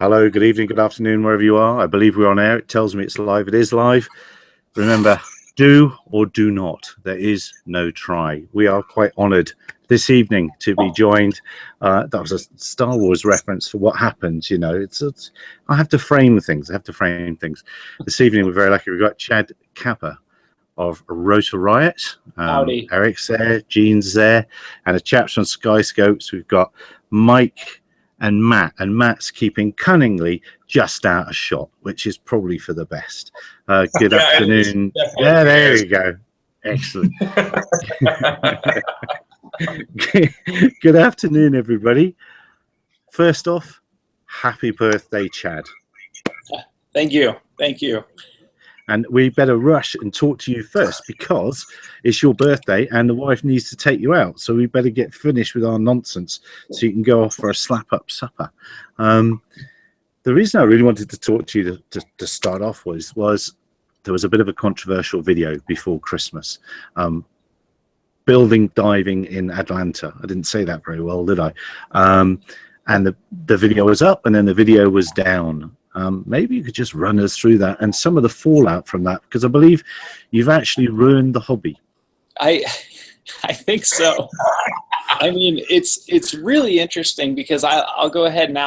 Hello, good evening, good afternoon, wherever you are. I believe we're on air. It tells me it's live. It is live. Remember, do or do not. There is no try. We are quite honored this evening to be joined. That was a Star Wars reference for what happens. You know, I have to frame things. This evening, we're very lucky. We've got Chad Kapper of Rotor Riot. Howdy. Erich's there, Gene's there, and the chaps from Skyscopes. We've got Mike and Matt's keeping cunningly just out of shot, which is probably for the best. Good afternoon. Yeah, there you go. Excellent. Good afternoon, everybody. First off, happy birthday, Chad. Thank you. Thank you. And we better rush and talk to you first because it's your birthday and the wife needs to take you out. So we better get finished with our nonsense so you can go off for a slap-up supper. The reason I really wanted to talk to you to start off was there was a bit of a controversial video before Christmas. Building diving in Atlanta. I didn't say that very well, did I? And the video was up and then the video was down. Maybe you could just run us through that and some of the fallout from that, because I believe you've actually ruined the hobby. I think so. I mean, it's really interesting because I'll go ahead and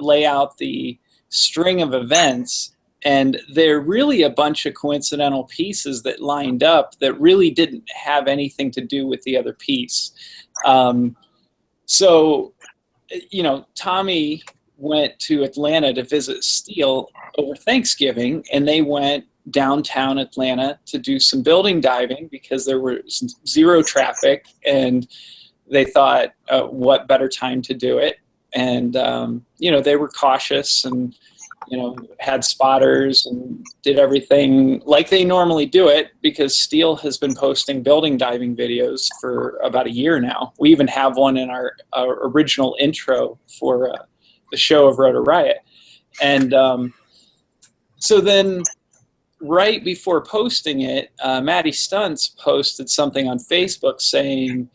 lay out the string of events, and they're really a bunch of coincidental pieces that lined up that really didn't have anything to do with the other piece. So, you know, Tommy went to Atlanta to visit Steele over Thanksgiving, and they went downtown Atlanta to do some building diving because there was zero traffic, and they thought, what better time to do it? And, you know, they were cautious and, you know, had spotters and did everything like they normally do it, because Steele has been posting building diving videos for about a year now. We even have one in our original intro for the show of Rotor Riot. And so then right before posting it, Matty Stunts posted something on Facebook saying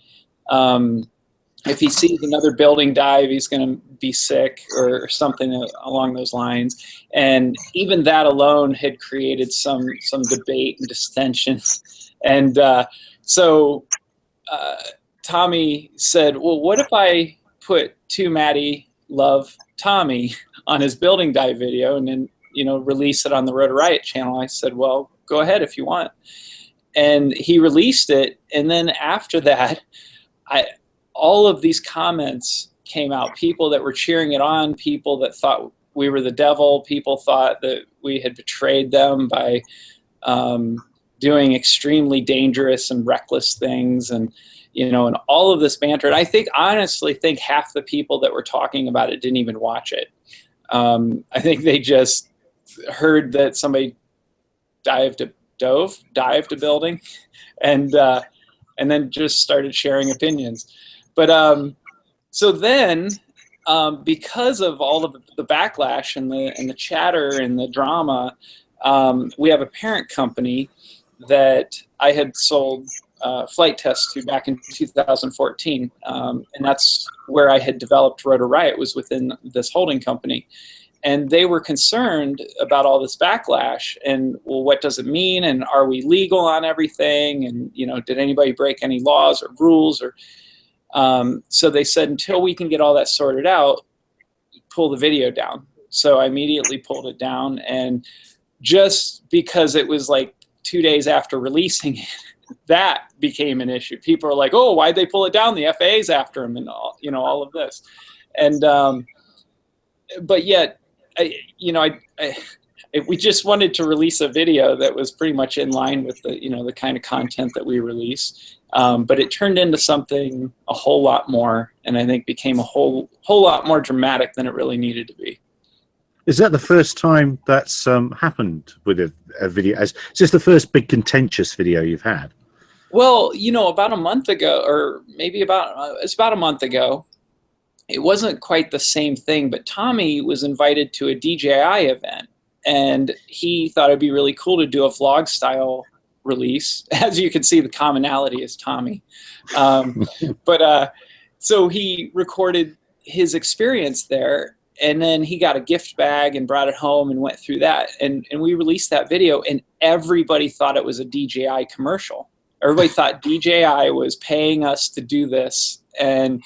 if he sees another building dive, he's going to be sick or something along those lines. And even that alone had created some debate and distension. And so Tommy said, well, what if I put To Matty Love Tommy on his building dive video and then, you know, release it on the Rotor Riot channel? I said, well, go ahead if you want. And he released it. And then after that, all of these comments came out. People that were cheering it on, people that thought we were the devil, people thought that we had betrayed them by doing extremely dangerous and reckless things, and you know, and all of this banter. And I honestly think half the people that were talking about it didn't even watch it. I think they just heard that somebody dived a building, and then just started sharing opinions. But so then, because of all of the backlash and the chatter and the drama, we have a parent company that I had sold flight tests to back in 2014, and that's where I had developed Rotor Riot, was within this holding company. And they were concerned about all this backlash and, well, what does it mean? And are we legal on everything? And, you know, did anybody break any laws or rules? Or so they said, until we can get all that sorted out, pull the video down. So I immediately pulled it down. And just because it was like 2 days after releasing it, that became an issue. People are like, oh, why'd they pull it down? The FAA's after them, and all, you know, all of this. And but yet, we just wanted to release a video that was pretty much in line with the, you know, the kind of content that we release. But it turned into something a whole lot more, and I think became a whole lot more dramatic than it really needed to be. Is that the first time that's happened with a video? Is this the first big contentious video you've had? Well, you know, about a month ago, or maybe it's about a month ago, it wasn't quite the same thing, but Tommy was invited to a DJI event, and he thought it'd be really cool to do a vlog style release. As you can see, the commonality is Tommy. So he recorded his experience there, and then he got a gift bag and brought it home and went through that. And we released that video, and everybody thought it was a DJI commercial. Everybody thought DJI was paying us to do this. And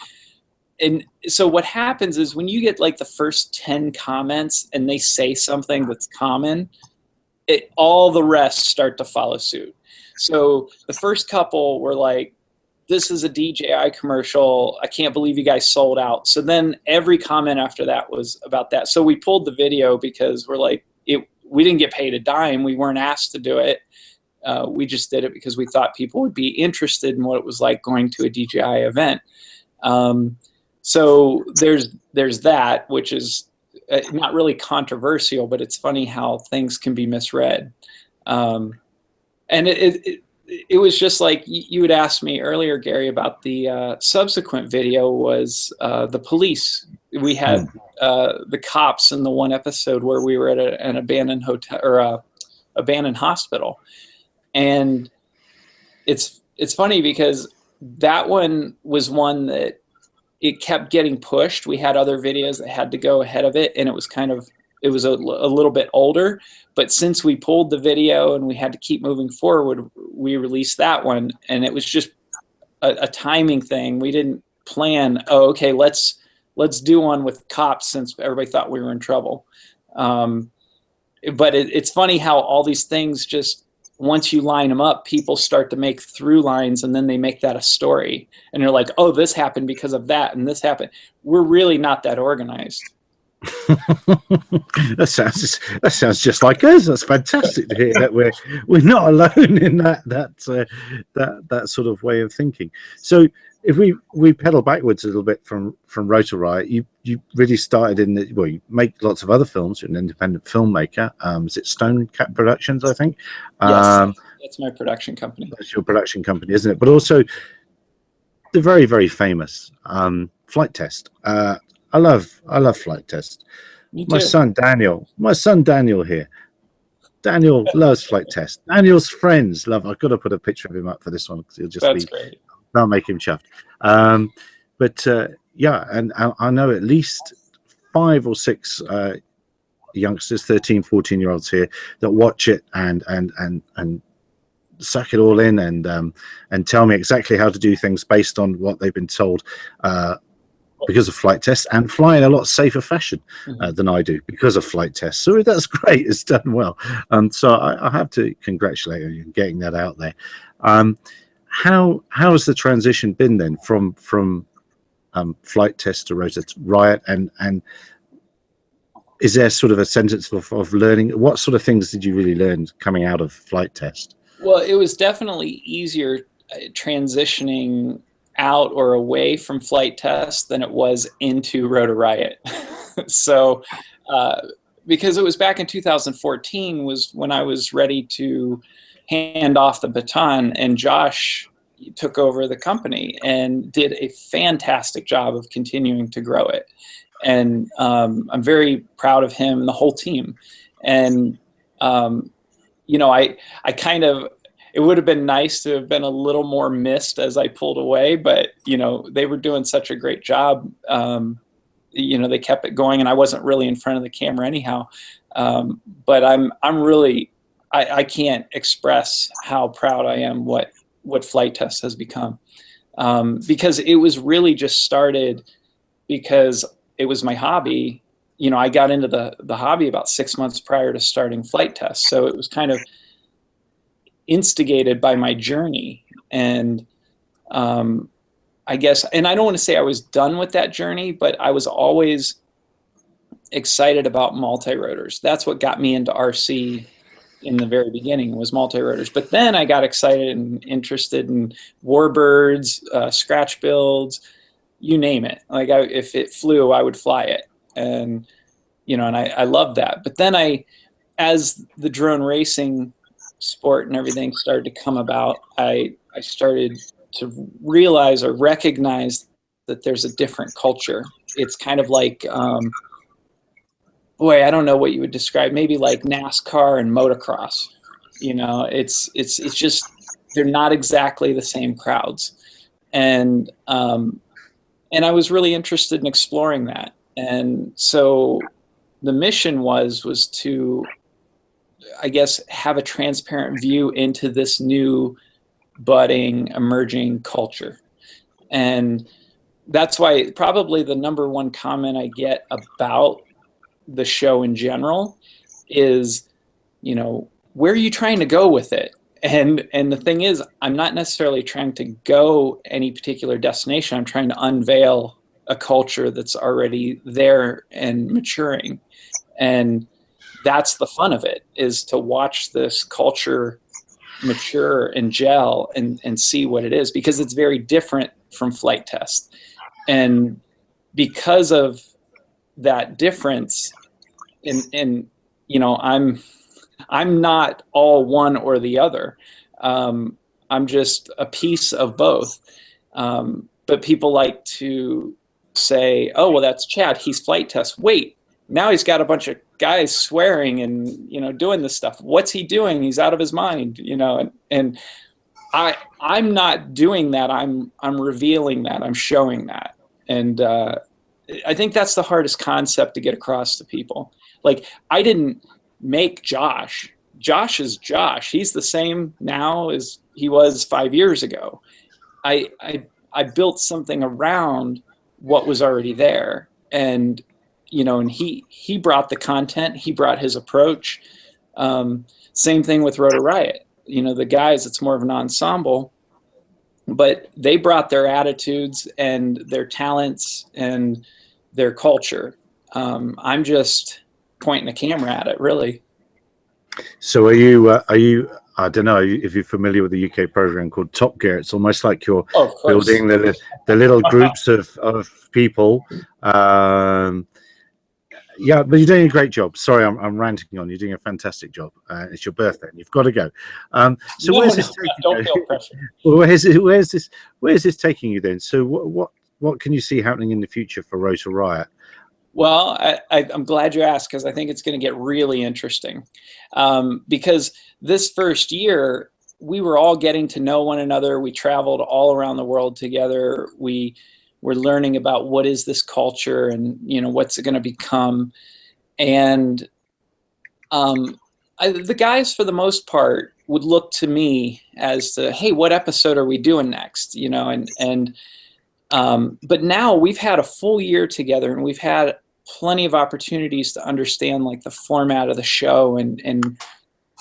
so what happens is when you get like the first 10 comments and they say something that's common, all the rest start to follow suit. So the first couple were like, this is a DJI commercial. I can't believe you guys sold out. So then every comment after that was about that. So we pulled the video because we're like, we didn't get paid a dime. We weren't asked to do it. We just did it because we thought people would be interested in what it was like going to a DJI event. So there's that, which is not really controversial, but it's funny how things can be misread. And it was just like you had asked me earlier, Gary, about the subsequent video was the police. We had the cops in the one episode where we were at an abandoned hotel or abandoned hospital. And it's funny because that one was one that it kept getting pushed. We had other videos that had to go ahead of it, and it was a little bit older. But since we pulled the video and we had to keep moving forward, we released that one, and it was just a timing thing. We didn't plan, okay, let's do one with cops since everybody thought we were in trouble. But it's funny how all these things just, once you line them up, people start to make through lines, and then they make that a story. And they're like, oh, this happened because of that, and this happened. We're really not that organized. That sounds just like us. That's fantastic to hear that we're not alone in that sort of way of thinking. So if we pedal backwards a little bit from Rotor Riot, you really started you make lots of other films. You're an independent filmmaker. Is it Stone Cat Productions, I think? Yes, that's my production company. That's your production company, isn't it? But also the very, very famous Flight Test. I love Flight Test. My son Daniel here. Daniel loves Flight Test. Daniel's friends love. I've got to put a picture of him up for this one because he'll just That's great. That'll make him chuffed. Yeah, and I know at least 5 or 6 youngsters, 13, 14-year-olds here that watch it and suck it all in and tell me exactly how to do things based on what they've been told because of Flight Test, and fly in a lot safer fashion than I do because of Flight Test. So that's great. It's done well. So I have to congratulate you on getting that out there. How has the transition been then from Flight Test to Rotor Riot, and is there sort of a sentence of learning? What sort of things did you really learn coming out of Flight Test? Well, it was definitely easier transitioning out or away from Flight Test than it was into Rotor Riot. So because it was back in 2014 was when I was ready to hand off the baton, and Josh took over the company and did a fantastic job of continuing to grow it. And I'm very proud of him and the whole team. And I kind of, it would have been nice to have been a little more missed as I pulled away, but they were doing such a great job. They kept it going, and I wasn't really in front of the camera anyhow. But I'm really, I can't express how proud I am what Flight Test has become, because it was really just started because it was my hobby. I got into the hobby about 6 months prior to starting Flight Test, so it was kind of instigated by my journey. And I guess, and I don't want to say I was done with that journey, but I was always excited about multi-rotors. That's what got me into RC in the very beginning, was multi-rotors. But then I got excited and interested in warbirds, scratch builds, you name it. Like if it flew, I would fly it. And, and I loved that. But then as the drone racing sport and everything started to come about, I started to realize or recognize that there's a different culture. It's kind of like, I don't know what you would describe, maybe like NASCAR and motocross. It's just, they're not exactly the same crowds. And I was really interested in exploring that. And so the mission was to, I guess, have a transparent view into this new budding, emerging culture. And that's why probably the number one comment I get about the show in general is, you know, where are you trying to go with it? And the thing is, I'm not necessarily trying to go any particular destination. I'm trying to unveil a culture that's already there and maturing. And that's the fun of it, is to watch this culture mature and gel and see what it is, because it's very different from flight test. And because of that difference, and you know, I'm not all one or the other. I'm just a piece of both. But people like to say, oh, well, that's Chad, he's flight test. Wait, now he's got a bunch of guys swearing and, you know, doing this stuff. What's he doing? He's out of his mind, you know. And I'm not doing that. I'm revealing that. I'm showing that. And I think that's the hardest concept to get across to people. Like, I didn't make Josh. Josh is Josh. He's the same now as he was 5 years ago. I built something around what was already there. And, you know, and he brought the content, he brought his approach. Same thing with Rotor Riot. You know, the guys, it's more of an ensemble, but they brought their attitudes and their talents and their culture. I'm just pointing a camera at it, really. So are you, I don't know if you're familiar with the UK program called Top Gear. It's almost like you're building the little groups of people. Yeah, but you're doing a great job. Sorry, I'm ranting on. You're doing a fantastic job. It's your birthday, and you've got to go. So where's this taking you? Don't feel pressure. Where's this taking you then? So what can you see happening in the future for Rotor Riot? Well, I'm glad you asked, because I think it's going to get really interesting. Because this first year, we were all getting to know one another. We traveled all around the world together. We were learning about what is this culture and, you know, what's it going to become. And the guys, for the most part, would look to me as to, hey, what episode are we doing next? You know, but now we've had a full year together, and we've had plenty of opportunities to understand, like, the format of the show and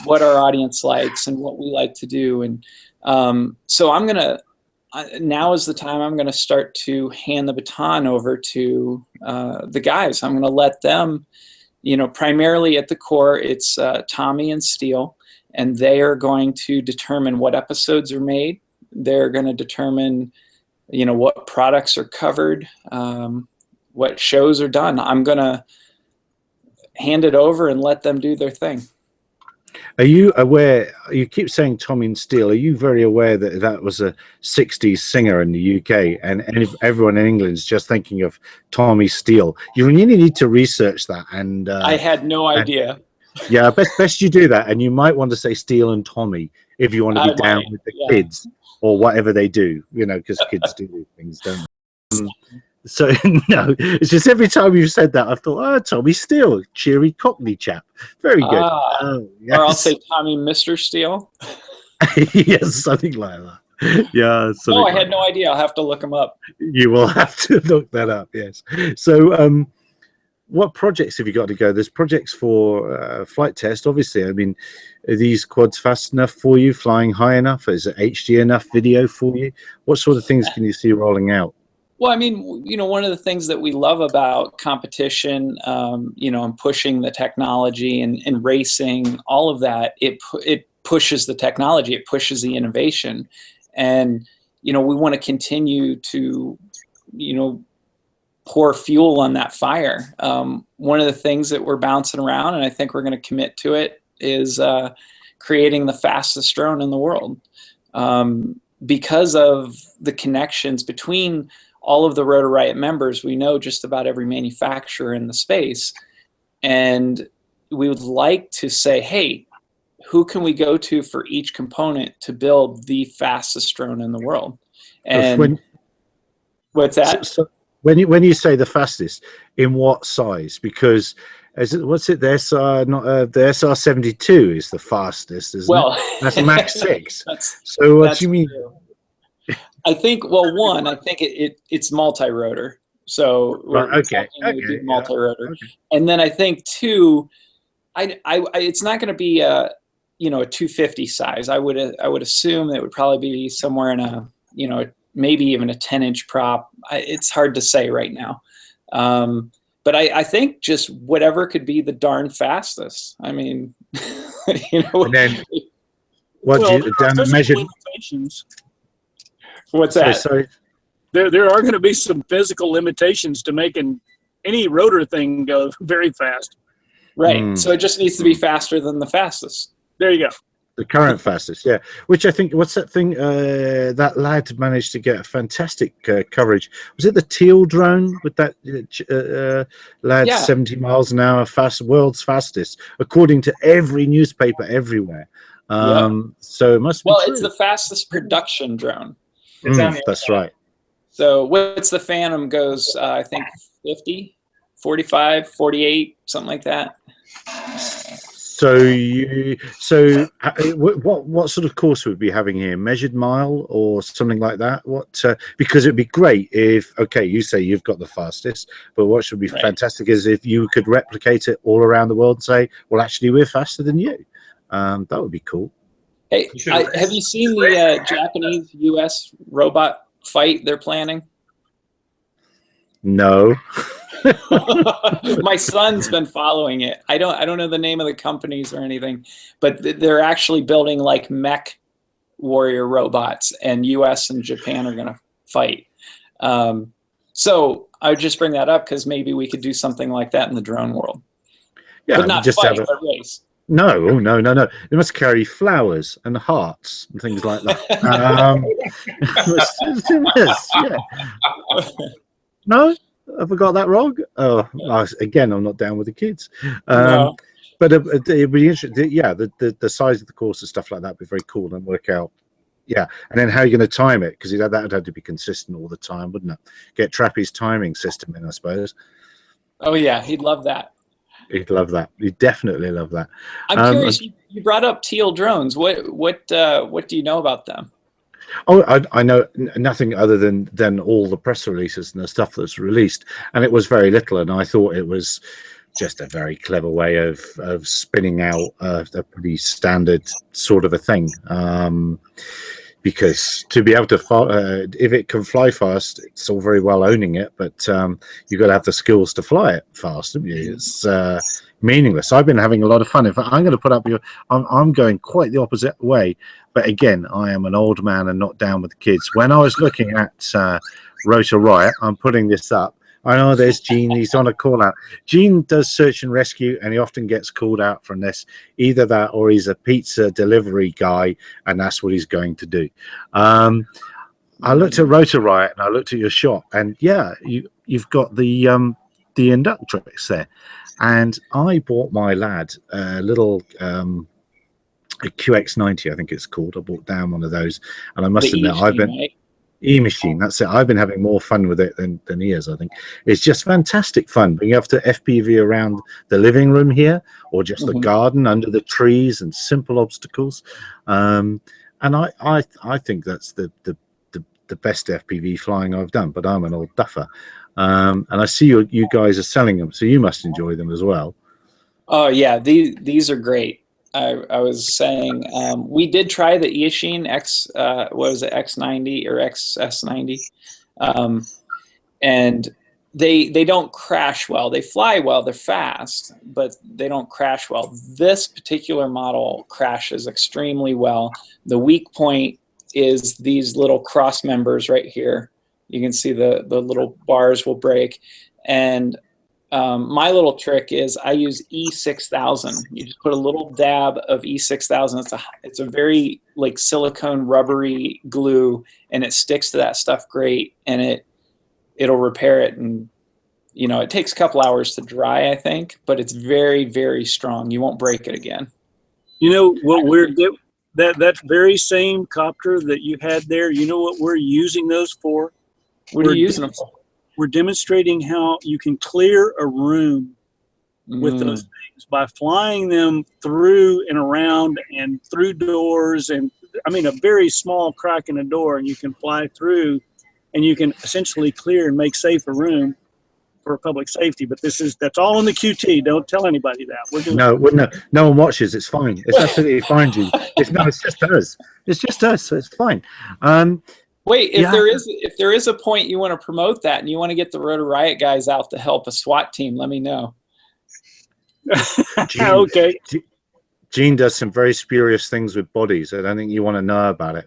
what our audience likes and what we like to do. And so now is the time I'm going to start to hand the baton over to the guys. I'm going to let them, you know, primarily at the core, it's Tommy and Steele, and they are going to determine what episodes are made. They're going to determine, you know, what products are covered, what shows are done. I'm going to hand it over and let them do their thing. Are you aware, you keep saying Tommy and Steele, are you very aware that that was a 60s singer in the UK, and if everyone in England's just thinking of Tommy Steele? You really need to research that. And I had no idea. Yeah, best you do that, and you might want to say Steele and Tommy if you want to be down with the kids or whatever they do, you know, because kids do these things, don't they? So no, it's just every time you've said that, I've thought, oh, Tommy Steele, cheery Cockney chap, very good. Yes. Or I'll say Tommy Mr. Steele. Yes, something like that. Yeah. No, I had no idea. I'll have to look him up. You will have to look that up. Yes. So, what projects have you got to go? There's projects for flight test, obviously. I mean, are these quads fast enough for you? Flying high enough? Is it HD enough video for you? What sort of things can you see rolling out? Well, I mean, you know, one of the things that we love about competition, you know, and pushing the technology and racing, all of that, it pushes the technology, it pushes the innovation. And, you know, we want to continue to, you know, pour fuel on that fire. One of the things that we're bouncing around, and I think we're going to commit to it, is creating the fastest drone in the world. Because of the connections between all of the Rotor Riot members, we know just about every manufacturer in the space. And we would like to say, hey, who can we go to for each component to build the fastest drone in the world? And what's that? when you say the fastest, in what size? Because what's it? The SR not the SR-72 is the fastest, isn't Well, it? That's Mach 6. That's, So what do you mean? true. I think, well, one, I think it's multi-rotor. So we're Okay, multi-rotor. okay. And then I think two, it's not going to be a 250 size. I would assume it would probably be somewhere in a, maybe even a 10-inch prop. It's hard to say right now. But I think just whatever could be the darn fastest. I mean, And then what Well, you down the measured? limitations. What's that? Sorry. There are going to be some physical limitations to making any rotor thing go very fast. Right. So it just needs to be faster than the fastest. There you go. The current fastest, yeah. Which I think, what's that thing? That lad managed to get a fantastic coverage. Was it the Teal drone with that lad? Yeah. 70 miles an hour, world's fastest, according to every newspaper everywhere. So it must be true. It's the fastest production drone. That's right. So what's the Phantom goes? I think 50, 45, 48, something like that. So what sort of course would we be having here? Measured mile or something like that? What? Because it'd be great if, okay, you say you've got the fastest, but what should be fantastic is if you could replicate it all around the world and say, well, actually, we're faster than you. That would be cool. Hey, have you seen the Japanese-U.S. robot fight they're planning? No. My son's been following it. I don't know the name of the companies or anything, but they're actually building like mech warrior robots, and U.S. and Japan are going to fight. So I would just bring that up because maybe we could do something like that in the drone world. Yeah, but not just fight, have but race. No. They must carry flowers and hearts and things like that. Yeah. No, have I got that wrong? Oh, again, I'm not down with the kids. No. But it'd be interesting. Yeah, the size of the course and stuff like that would be very cool and work out. Yeah, and then how are you going to time it? Because that would have to be consistent all the time, wouldn't it? Get Trappy's timing system in, I suppose. Oh yeah, he'd love that. He'd love that. He'd definitely love that. I'm curious. You brought up Teal drones. What do you know about them? Oh, I know nothing other than all the press releases and the stuff that's released, and it was very little. And I thought it was just a very clever way of spinning out a pretty standard sort of a thing. Because to be able to if it can fly fast, it's all very well owning it, but you've got to have the skills to fly it fast, haven't you? It's meaningless. I've been having a lot of fun. In fact, I'm going to put up I'm going quite the opposite way, but again, I am an old man and not down with the kids. When I was looking at Rotor Riot, I'm putting this up. I know there's Gene. He's on a call out. Gene does search and rescue, and he often gets called out from this. Either that, or he's a pizza delivery guy, and that's what he's going to do. I looked at Rotor Riot, and I looked at your shop, and yeah, you've got the Inductrix there, and I bought my lad a little a QX90, I think it's called. I bought down one of those, and I must admit, I've been. E-machine, that's it. I've been having more fun with it than he has. I think it's just fantastic fun being able to FPV around the living room here, or just the garden under the trees and simple obstacles. And I think that's the best FPV flying I've done. But I'm an old duffer, and I see you guys are selling them, so you must enjoy them as well. Oh yeah, these are great. I was saying we did try the Eachine X90 or XS90, and they don't crash well. They fly well. They're fast, but they don't crash well. This particular model crashes extremely well. The weak point is these little cross members right here. You can see the little bars will break, and my little trick is I use E6000. You just put a little dab of E6000. It's a very like silicone rubbery glue, and it sticks to that stuff great, and it'll repair it. And it takes a couple hours to dry, I think, but it's very, very strong. You won't break it again. You know what that very same copter that you had there, you know what we're using those for? What are you using them for? we're demonstrating how you can clear a room with those things by flying them through and around and through doors. And I mean, a very small crack in a door, and you can fly through, and you can essentially clear and make safe a room for public safety. But that's all in the QT. Don't tell anybody that. We're doing no one watches. It's fine. It's absolutely fine, Gene. It's just us. It's just us, so it's fine. Wait, if there is a point you want to promote that and you want to get the Rotor Riot guys out to help a SWAT team, let me know. Okay. Gene does some very spurious things with bodies. I don't think you want to know about it.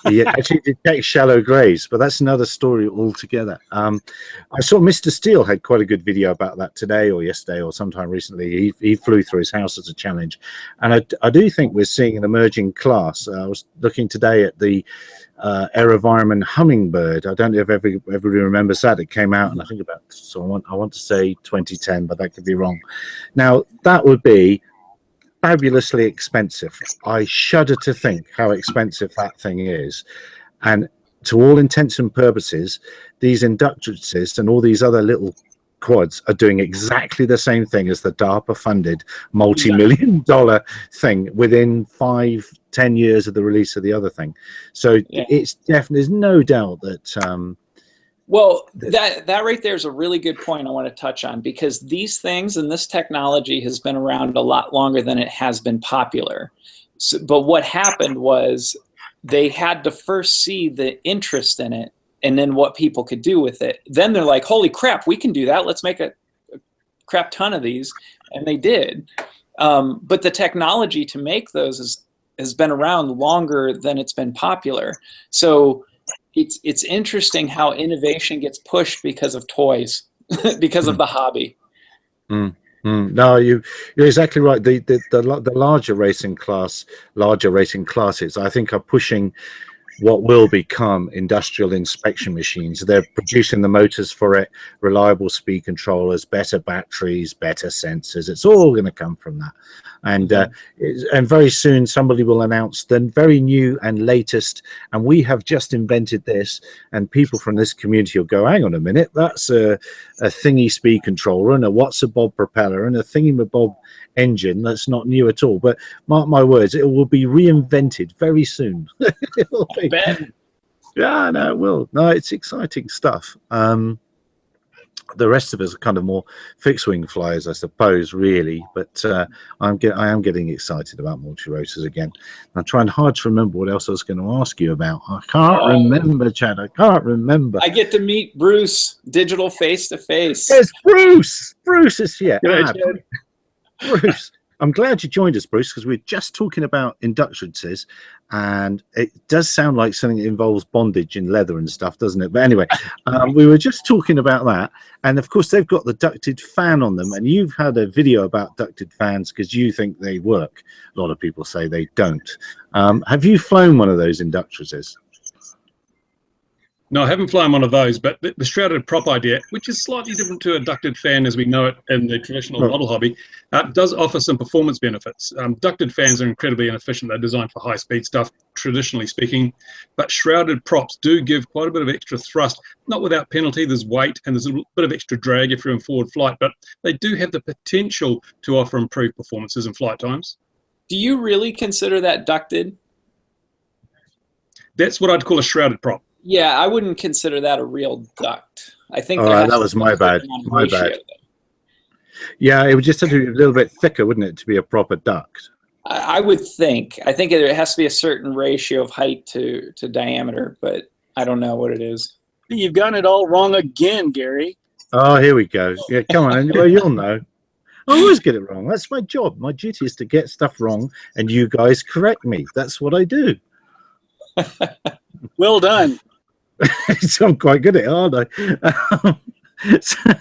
He actually detects shallow graves, but that's another story altogether. I saw Mr. Steele had quite a good video about that today or yesterday or sometime recently. He flew through his house as a challenge. And I do think we're seeing an emerging class. I was looking today at the AeroVironment Hummingbird. I don't know if everybody remembers that. It came out, and I think I want to say 2010, but that could be wrong. Now, that would be fabulously expensive. I shudder to think how expensive that thing is. And to all intents and purposes, these Inductrixes and all these other little quads are doing exactly the same thing as the DARPA-funded multi-million-dollar thing within 5-10 years of the release of the other thing. So it's definitely, there's no doubt that well, that right there is a really good point I want to touch on, because these things and this technology has been around a lot longer than it has been popular. So, but what happened was they had to first see the interest in it and then what people could do with it. Then they're like, holy crap, we can do that. Let's make a crap ton of these. And they did. But the technology to make those has been around longer than it's been popular. So it's interesting how innovation gets pushed because of toys, because of the hobby. No, you're exactly right. The larger racing classes, I think, are pushing what will become industrial inspection machines. They're producing the motors for it, reliable speed controllers, better batteries, better sensors. It's all going to come from that. And very soon somebody will announce the very new and latest, and we have just invented this, and people from this community will go, hang on a minute, that's a thingy speed controller and a what's a bob propeller and a thingy bob engine that's not new at all. But mark my words, it will be reinvented very soon. It will be. Yeah, no, it will. No, it's exciting stuff. The rest of us are kind of more fixed wing flyers, I suppose, really. But I am getting excited about multi-rotors again. I'm trying hard to remember what else I was going to ask you about. I can't remember, Chad. I can't remember. I get to meet Bruce digital face to face. Yes, Bruce. Bruce is here. Bruce, I'm glad you joined us, Bruce, because we're just talking about Inductrixes, and it does sound like something that involves bondage in leather and stuff, doesn't it? But anyway, we were just talking about that, and of course they've got the ducted fan on them, and you've had a video about ducted fans because you think they work. A lot of people say they don't. Have you flown one of those Inductrixes? No, I haven't flown one of those, but the shrouded prop idea, which is slightly different to a ducted fan as we know it in the traditional model hobby, does offer some performance benefits. Ducted fans are incredibly inefficient. They're designed for high-speed stuff, traditionally speaking, but shrouded props do give quite a bit of extra thrust, not without penalty. There's weight and there's a bit of extra drag if you're in forward flight, but they do have the potential to offer improved performances in flight times. Do you really consider that ducted? That's what I'd call a shrouded prop. Yeah, I wouldn't consider that a real duct. I think that was my bad. My bad. Yeah, it would just have to be a little bit thicker, wouldn't it, to be a proper duct? I would think. I think it has to be a certain ratio of height to diameter, but I don't know what it is. You've gotten it all wrong again, Gary. Oh, here we go. Yeah, come on. Well, you'll know. I always get it wrong. That's my job. My duty is to get stuff wrong, and you guys correct me. That's what I do. Well done. So I'm quite good at it, aren't I? So,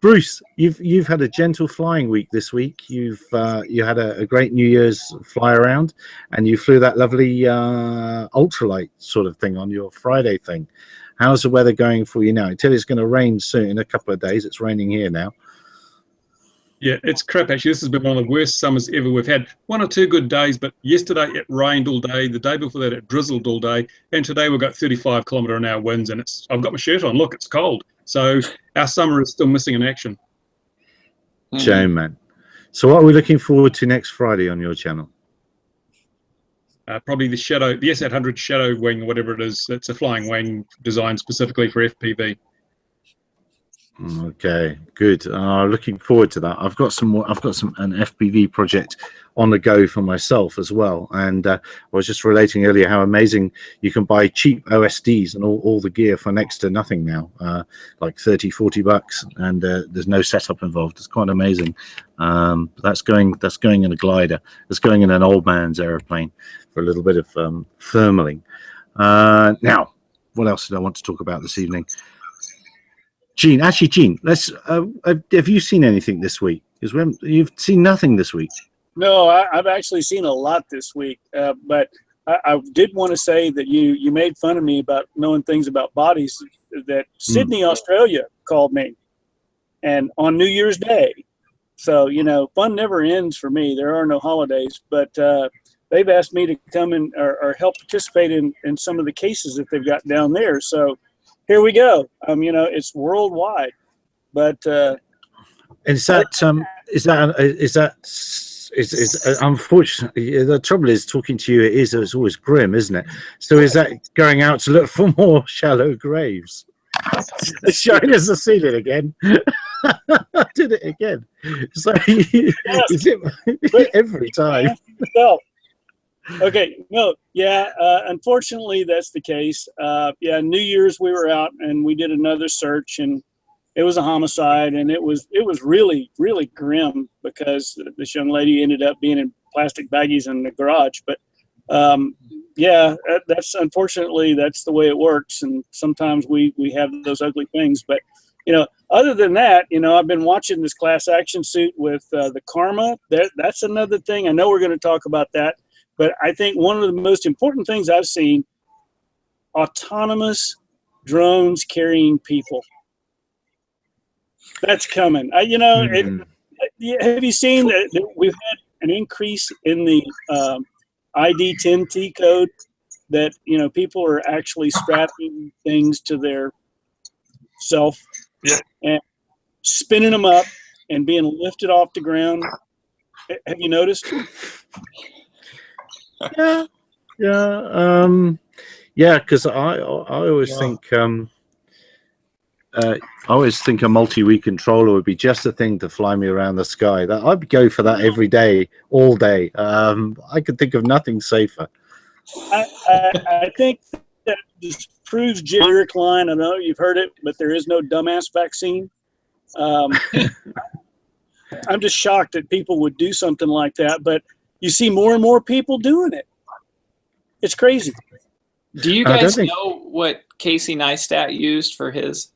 Bruce, you've had a gentle flying week this week. You had a great New Year's fly around, and you flew that lovely ultralight sort of thing on your Friday thing. How's the weather going for you now? I tell you it's going to rain soon in a couple of days. It's raining here now. Yeah, it's crap actually. This has been one of the worst summers ever. We've had 1 or 2 good days, but yesterday it rained all day. The day before that it drizzled all day, and today we've got 35-kilometre-an-hour winds, and I've got my shirt on. Look, it's cold. So our summer is still missing in action. Shame, man. So what are we looking forward to next Friday on your channel? Probably the S800 Shadow Wing, whatever it is. It's a flying wing designed specifically for FPV. Okay, good. Looking forward to that. I've got an FPV project on the go for myself as well, and I was just relating earlier how amazing you can buy cheap OSDs and all the gear for next to nothing now, like $30-40, and there's no setup involved. It's quite amazing. That's going in a glider. That's going in an old man's aeroplane for a little bit of thermaling. Now, what else did I want to talk about this evening? Gene, let's. Have you seen anything this week? Because you've seen nothing this week. No, I've actually seen a lot this week, but I did want to say that you made fun of me about knowing things about bodies. That Sydney, Australia, called me, and on New Year's Day. So fun never ends for me. There are no holidays, but they've asked me to come in or help participate in some of the cases that they've got down there. So. Here we go. It's worldwide, but is unfortunately the trouble is talking to you. It's always grim, isn't it? So is that going out to look for more shallow graves? It's showing us the ceiling again. I did it again. So is it every time? Okay, no, yeah, unfortunately that's the case. Yeah, New Year's we were out and we did another search, and it was a homicide, and it was really, really grim because this young lady ended up being in plastic baggies in the garage. But yeah, that's unfortunately that's the way it works, and sometimes we have those ugly things. But other than that, I've been watching this class action suit with the Karma. That's another thing. I know we're going to talk about that. But I think one of the most important things I've seen, autonomous drones carrying people. That's coming. Have you seen that we've had an increase in the ID10T code that, people are actually strapping things to their self and spinning them up and being lifted off the ground. Have you noticed? Yeah. Because I always think a multi-week controller would be just the thing to fly me around the sky. That I'd go for that every day, all day. I could think of nothing safer. I think that just proves Erich line. I know you've heard it, but there is no dumbass vaccine. I'm just shocked that people would do something like that, but you see more and more people doing it. It's crazy. Do you guys know what Casey Neistat used for his?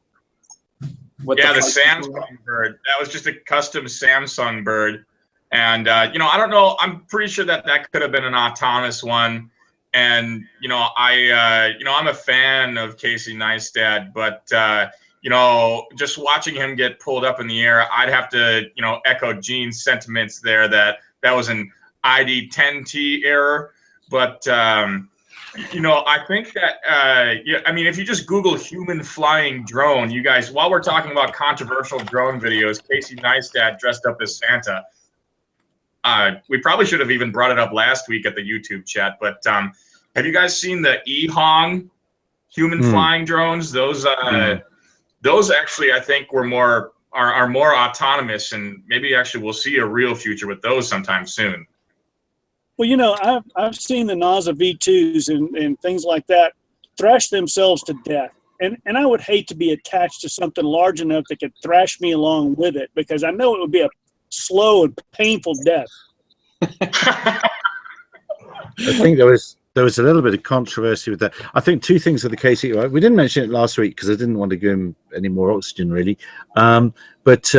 The Samsung bird. That was just a custom Samsung bird, and I don't know. I'm pretty sure that could have been an autonomous one. And I'm a fan of Casey Neistat, but just watching him get pulled up in the air, I'd have to echo Gene's sentiments there that was an ID10T error. But I think that if you just Google human flying drone, you guys, while we're talking about controversial drone videos, Casey Neistat dressed up as Santa. We probably should have even brought it up last week at the YouTube chat, but have you guys seen the EHong human flying drones? Those actually I think are more autonomous, and maybe actually we'll see a real future with those sometime soon. Well, I've seen the NASA V2s and things like that thrash themselves to death. And I would hate to be attached to something large enough that could thrash me along with it, because I know it would be a slow and painful death. I think there was a little bit of controversy with that. I think two things with the Casey. We didn't mention it last week because I didn't want to give him any more oxygen, really. But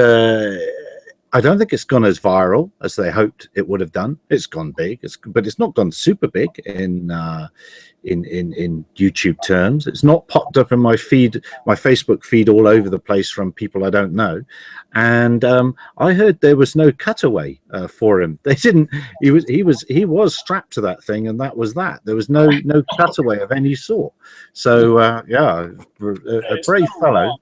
I don't think it's gone as viral as they hoped it would have done. It's gone big, but it's not gone super big in YouTube terms. It's not popped up in my feed, my Facebook feed, all over the place from people I don't know. And I heard there was no cutaway for him. They didn't. He was strapped to that thing, and that was that. There was no cutaway of any sort. So yeah, a brave fellow.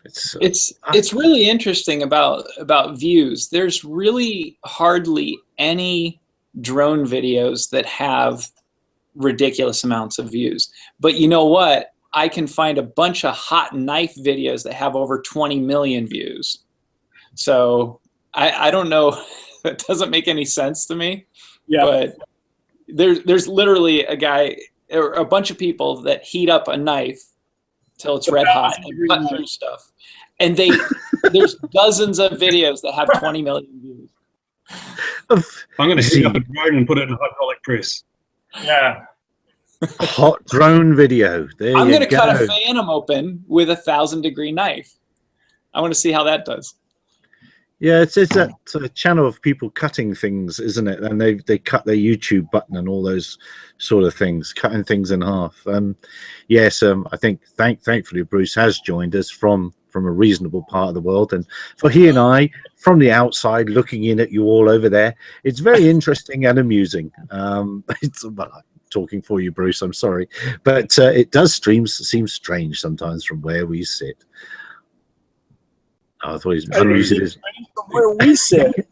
It's really interesting about views. There's really hardly any drone videos that have ridiculous amounts of views. But you know what? I can find a bunch of hot knife videos that have over 20 million views. So I don't know. That doesn't make any sense to me. Yeah. But there's literally a guy or a bunch of people that heat up a knife till it's red hot and cut through stuff. And there's dozens of videos that have 20 million views. I'm going to heat up a drone and put it in a hydraulic press. Yeah. Hot drone video. I'm going to cut a Phantom open with a 1,000-degree knife. I want to see how that does. Yeah, it's that channel of people cutting things, isn't it? And they cut their YouTube button and all those sort of things, cutting things in half. Yes, I think thankfully Bruce has joined us from a reasonable part of the world, and for he and I from the outside looking in at you all over there, it's very interesting and amusing. It's talking for you, Bruce. I'm sorry, but it does seem strange sometimes from where we sit. I thought he's unmuted his. From where we sit.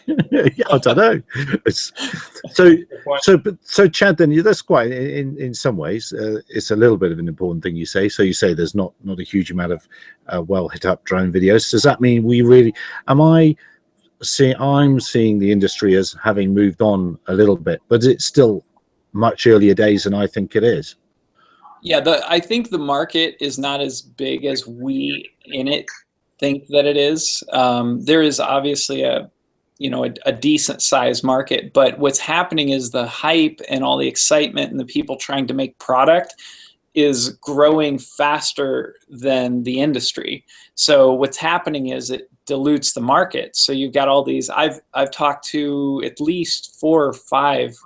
Yeah, I don't know. So Chad, then that's quite in some ways it's a little bit of an important thing you say. So you say there's not a huge amount of well hit up drone videos. Does that mean we really? I'm seeing the industry as having moved on a little bit, but it's still much earlier days than I think it is. Yeah, I think the market is not as big as we in it think that it is. There is obviously a decent sized market, but what's happening is the hype and all the excitement and the people trying to make product is growing faster than the industry. So what's happening is it dilutes the market. So you've got all these, I've talked to at least 4 or 5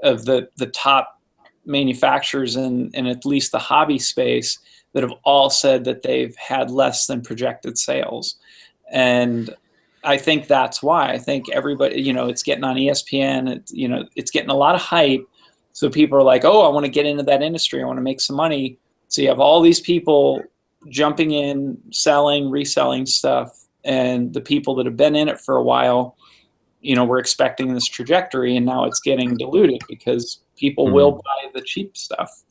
of the top manufacturers in at least the hobby space that have all said that they've had less than projected sales. And I think that's why. I think everybody, it's getting on ESPN, it's getting a lot of hype. So people are like, oh, I want to get into that industry. I want to make some money. So you have all these people jumping in, selling, reselling stuff. And the people that have been in it for a while, we're expecting this trajectory, and now it's getting diluted because people will buy the cheap stuff.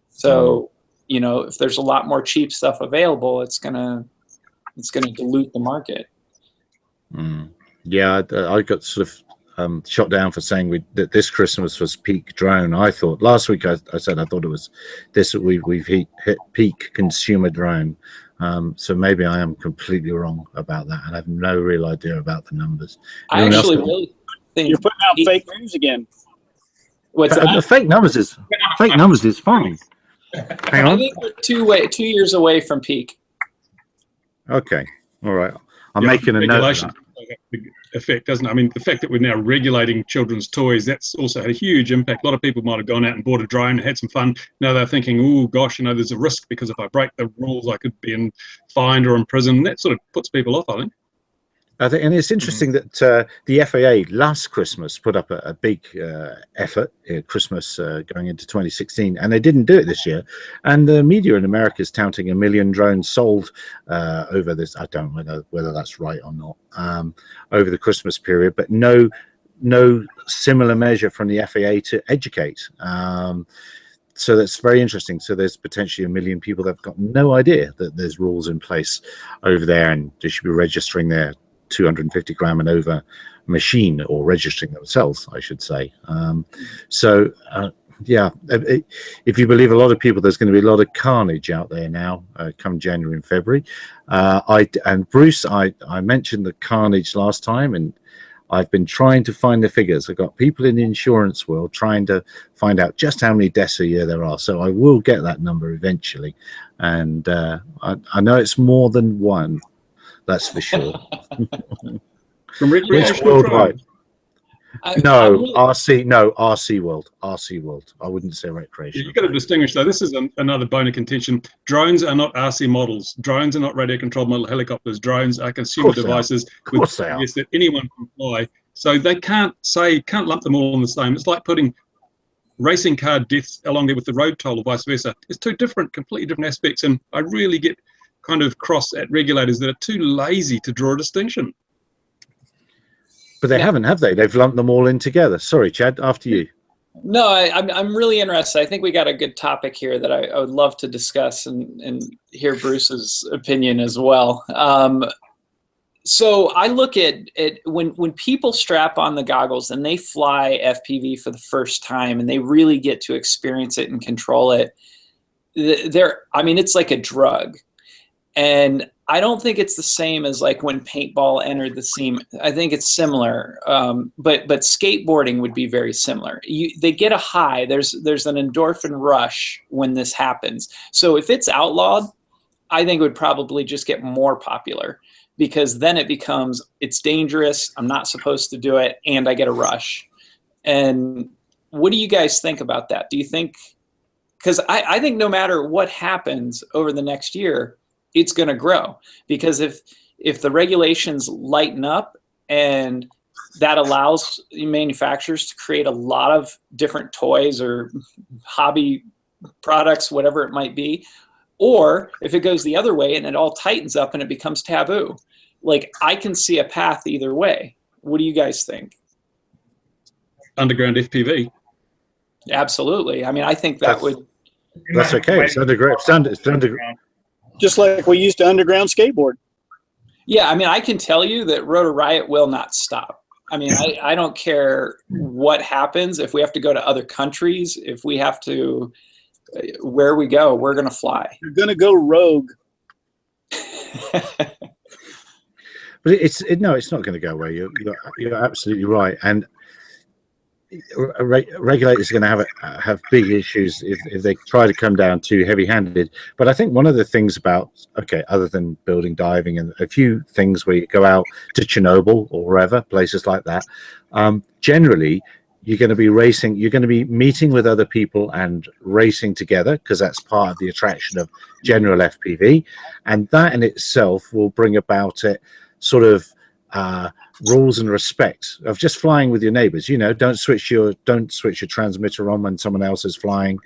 So, if there's a lot more cheap stuff available, it's gonna dilute the market. Yeah, I got sort of shot down for saying that this Christmas was peak drone. I thought last week I said I thought it was this we've hit peak consumer drone. So maybe I am completely wrong about that, and I have no real idea about the numbers. I actually really think you're putting out fake news again. What's that? Fake numbers is fine. Hang on. I think we're 2 years away from peak. Okay, all right. I'm making a note of that. Big effect, doesn't it? I mean, the fact that we're now regulating children's toys, that's also had a huge impact. A lot of people might have gone out and bought a drone and had some fun. Now they're thinking, oh gosh, there's a risk because if I break the rules, I could be fined or in prison. That sort of puts people off, I think. And it's interesting that the FAA last Christmas put up a big effort, Christmas going into 2016, and they didn't do it this year. And the media in America is touting 1 million drones sold over this. I don't know whether that's right or not, over the Christmas period, but no similar measure from the FAA to educate. So that's very interesting. So there's potentially 1 million people that have got no idea that there's rules in place over there, and they should be registering their 250 gram and over machine, or registering themselves, I should say. Yeah, if you believe a lot of people, there's going to be a lot of carnage out there now come January and February. Bruce, I mentioned the carnage last time, and I've been trying to find the figures. I've got people in the insurance world trying to find out just how many deaths a year there are. So I will get that number eventually. And I know it's more than one. That's for sure. From recreational worldwide. trial. RC World. RC World. I wouldn't say recreational. You've got to distinguish, though. This is another bone of contention. Drones are not RC models. Drones are not radio-controlled model helicopters. Drones are consumer devices that anyone can fly. So they can't lump them all in the same. It's like putting racing car deaths along there with the road toll or vice versa. It's two completely different aspects. And I really get kind of cross at regulators that are too lazy to draw a distinction. But they haven't, have they? They've lumped them all in together. Sorry, Chad, after you. No, I'm really interested. I think we got a good topic here that I would love to discuss and hear Bruce's opinion as well. So I look at when people strap on the goggles and they fly FPV for the first time and they really get to experience it and control it, it's like a drug. And I don't think it's the same as like when paintball entered the scene. I think it's similar, but skateboarding would be very similar. They get a high. There's an endorphin rush when this happens. So if it's outlawed, I think it would probably just get more popular, because then it's dangerous. I'm not supposed to do it, and I get a rush. And what do you guys think about that? Do you think? Because I think no matter what happens over the next year, it's going to grow, because if the regulations lighten up and that allows manufacturers to create a lot of different toys or hobby products, whatever it might be, or if it goes the other way and it all tightens up and it becomes taboo, like I can see a path either way. What do you guys think? Underground FPV. Absolutely. I mean, I think that's okay. It's underground. Just like we used to underground skateboard. Yeah, I mean, I can tell you that Rotor Riot will not stop. I mean, I don't care what happens. If we have to go to other countries, if we have to, where we go, we're going to fly. You're going to go rogue. But it's not going to go away. You're absolutely right. And regulators are going to have big issues if they try to come down too heavy-handed. But I think one of the things about, other than building diving and a few things where you go out to Chernobyl or wherever, places like that, generally you're going to be racing, you're going to be meeting with other people and racing together, because that's part of the attraction of general FPV. And that in itself will bring about it sort of rules and respect of just flying with your neighbors. Don't switch your transmitter on when someone else is flying.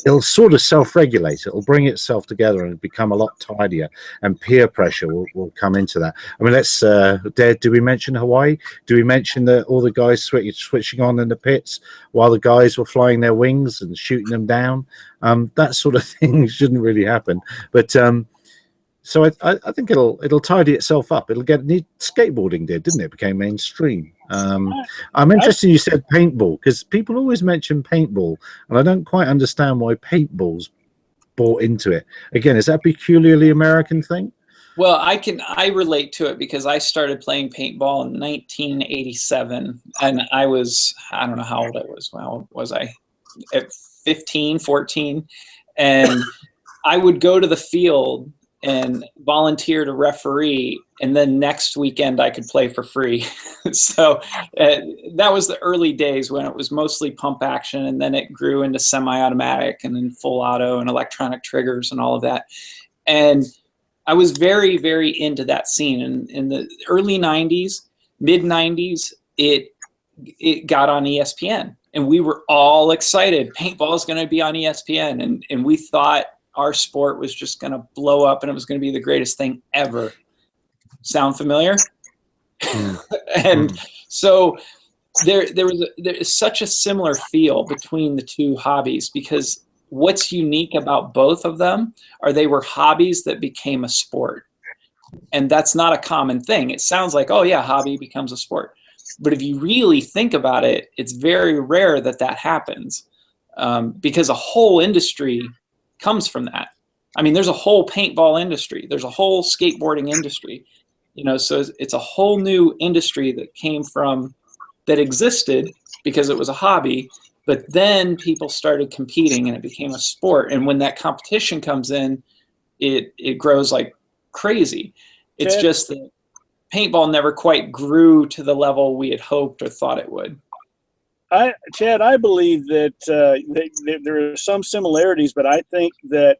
It'll sort of self-regulate. It'll bring itself together and become a lot tidier, and peer pressure will come into that. I mean, let's do we mention Hawaii? Do we mention that all the guys switching on in the pits while the guys were flying their wings and shooting them down? That sort of thing shouldn't really happen, but so I think it'll tidy itself up. It'll get skateboarding didn't it? It became mainstream. I'm interested you said paintball, because people always mention paintball, and I don't quite understand why paintball's bought into it. Again, is that a peculiarly American thing? Well, I relate to it because I started playing paintball in 1987, and I don't know how old I was. Well, was I at 15, 14? And I would go to the field and volunteer to referee, and then next weekend I could play for free. So that was the early days when it was mostly pump action, and then it grew into semi-automatic and then full auto and electronic triggers and all of that. And I was very, very into that scene. And in the early 90s, mid 90s, it got on ESPN, and we were all excited. Paintball is going to be on ESPN, and we thought our sport was just going to blow up and it was going to be the greatest thing ever. Sound familiar? And so there is such a similar feel between the two hobbies, because what's unique about both of them are they were hobbies that became a sport. And that's not a common thing. It sounds like, oh yeah, hobby becomes a sport. But if you really think about it, it's very rare that happens, because a whole industry comes from that. I mean, there's a whole paintball industry. There's a whole skateboarding industry, so it's a whole new industry that existed because it was a hobby, but then people started competing and it became a sport. And when that competition comes in, it grows like crazy. It's just that paintball never quite grew to the level we had hoped or thought it would. Chad, I believe that, there are some similarities, but I think that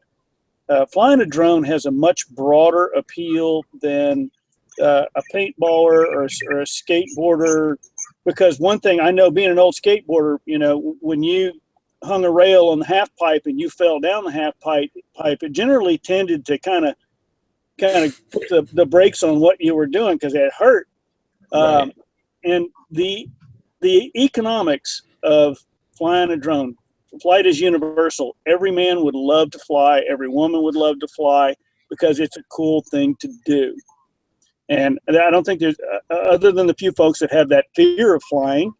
flying a drone has a much broader appeal than a paintballer or a skateboarder. Because one thing I know, being an old skateboarder, you know, when you hung a rail on the half pipe and you fell down the half pipe, it generally tended to kind of put the brakes on what you were doing because it hurt. Right. And the economics of flying a drone, flight is universal. Every man would love to fly. Every woman would love to fly because it's a cool thing to do. And I don't think there's, other than the few folks that have that fear of flying,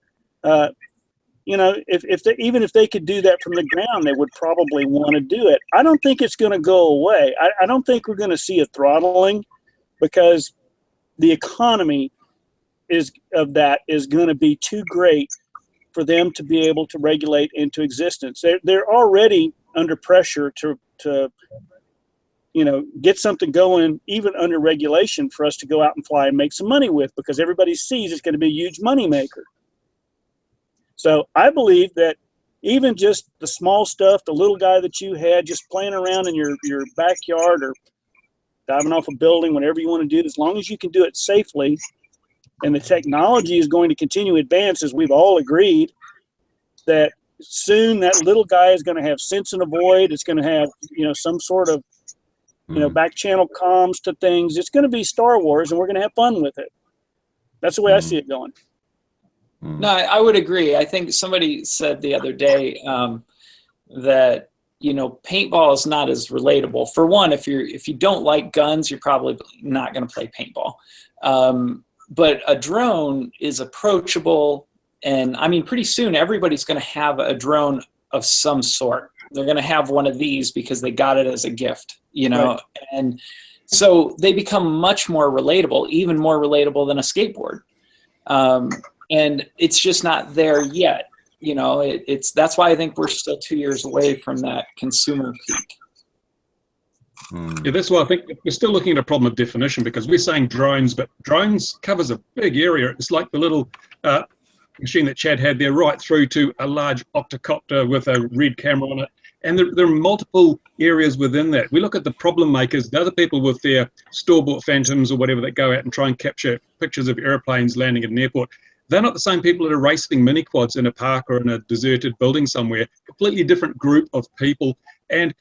you know, even if they could do that from the ground, they would probably want to do it. I don't think it's going to go away. I don't think we're going to see a throttling because the economy is going to be too great for them to be able to regulate into existence. They're already under pressure to you know, get something going, even under regulation, for us to go out and fly and make some money with, because everybody sees it's going to be a huge money maker. So I believe that even just the small stuff, the little guy that you had just playing around in your backyard or diving off a building, whatever you want to do, as long as you can do it safely, and the technology is going to continue to advance, as we've all agreed, that soon that little guy is going to have sense and avoid. It's going to have, you know, some sort of, you know, back channel comms to things. It's going to be Star Wars, and we're going to have fun with it. That's the way I see it going. No, I would agree. I think somebody said the other day that, you know, paintball is not as relatable. For one, if you don't like guns, you're probably not going to play paintball. But a drone is approachable, and I mean, pretty soon everybody's going to have a drone of some sort. They're going to have one of these because they got it as a gift, you know, right. And so they become much more relatable, even more relatable than a skateboard. And it's just not there yet. You know, that's why I think we're still 2 years away from that consumer peak. Yeah, that's why I think we're still looking at a problem of definition, because we're saying drones, but drones covers a big area. It's like the little machine that Chad had there, right through to a large octocopter with a red camera on it. And there are multiple areas within that. We look at the problem makers, the other people with their store-bought Phantoms or whatever that go out and try and capture pictures of airplanes landing at an airport. They're not the same people that are racing mini quads in a park or in a deserted building somewhere. Completely different group of people. And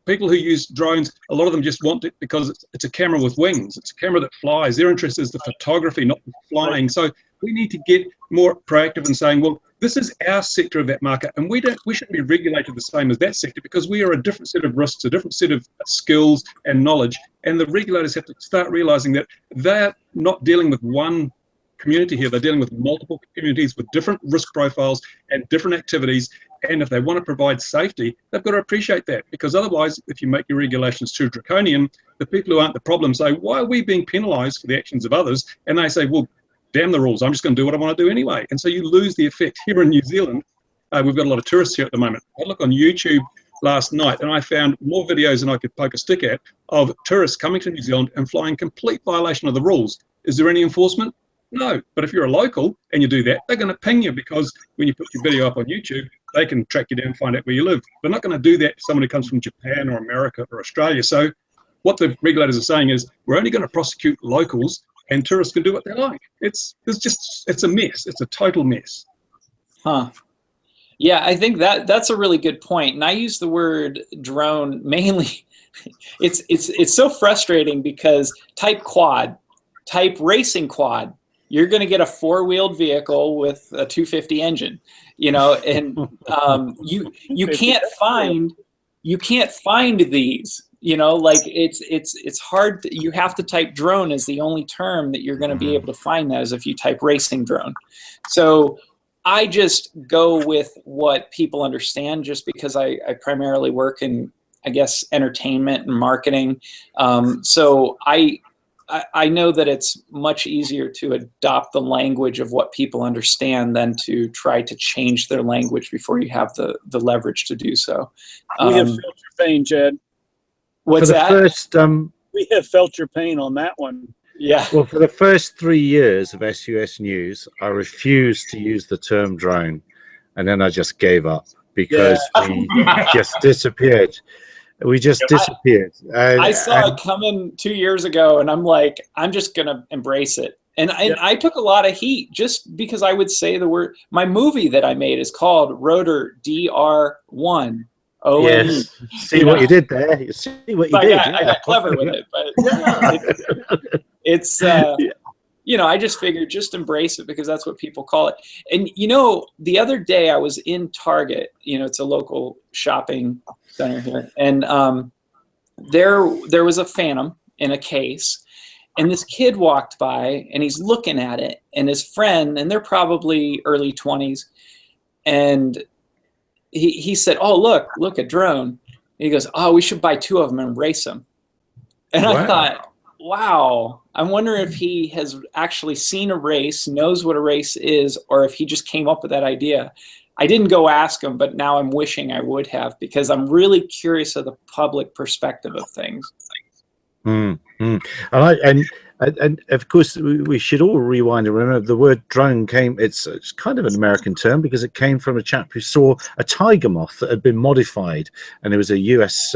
people who use drones, a lot of them just want it because it's a camera with wings. It's a camera that flies. Their interest is the photography, not the flying. So we need to get more proactive in saying, well, this is our sector of that market, and we shouldn't be regulated the same as that sector, because we are a different set of risks, a different set of skills and knowledge. And the regulators have to start realizing that they're not dealing with one community here. They're dealing with multiple communities with different risk profiles and different activities. And if they want to provide safety, they've got to appreciate that, because otherwise, if you make your regulations too draconian, the people who aren't the problem say, why are we being penalized for the actions of others? And they say, well, damn the rules, I'm just going to do what I want to do anyway. And so you lose the effect. Here in New Zealand, we've got a lot of tourists here at the moment. I looked on YouTube last night and I found more videos than I could poke a stick at of tourists coming to New Zealand and flying complete violation of the rules. Is there any enforcement? No. But if you're a local and you do that, they're going to ping you, because when you put your video up on YouTube, they can track you down and find out where you live. They're not going to do that to someone who comes from Japan or America or Australia. So what the regulators are saying is, we're only going to prosecute locals, and tourists can do what they like. It's a mess. It's a total mess. Huh. Yeah, I think that's a really good point. And I use the word drone mainly. It's so frustrating because type racing quad, you're going to get a 4-wheeled vehicle with a 250 engine, you know, and you can't find these. You know, like it's hard. You have to type drone as the only term that you're going to be able to find that, as if you type racing drone. So I just go with what people understand, just because I primarily work in, I guess, entertainment and marketing. So I know that it's much easier to adopt the language of what people understand than to try to change their language before you have the leverage to do so. We have felt your pain, Chad. What's that? We have felt your pain on that one. Yeah. Well, for the first 3 years of SUS News, I refused to use the term drone, and then I just gave up because we just disappeared. We just disappeared. I saw it coming 2 years ago, and I'm like, I'm just gonna embrace it. And I took a lot of heat just because I would say the word. My movie that I made is called Rotor DR1. Yes. See what you did there. You see what you did. I got clever with it, but it's you know, I just figured just embrace it because that's what people call it. And you know, the other day I was in Target. You know, it's a local shopping center here, and there was a Phantom in a case. And this kid walked by, and he's looking at it, and his friend, and they're probably early 20s, and he said, "Oh, look, a drone." And he goes, "Oh, we should buy 2 of them and race them." And I thought, wow, I wonder if he has actually seen a race, knows what a race is, or if he just came up with that idea. I didn't go ask him, but now I'm wishing I would have, because I'm really curious of the public perspective of things. And of course we should all rewind and remember the word drone came, it's kind of an American term because it came from a chap who saw a tiger moth that had been modified, and it was a US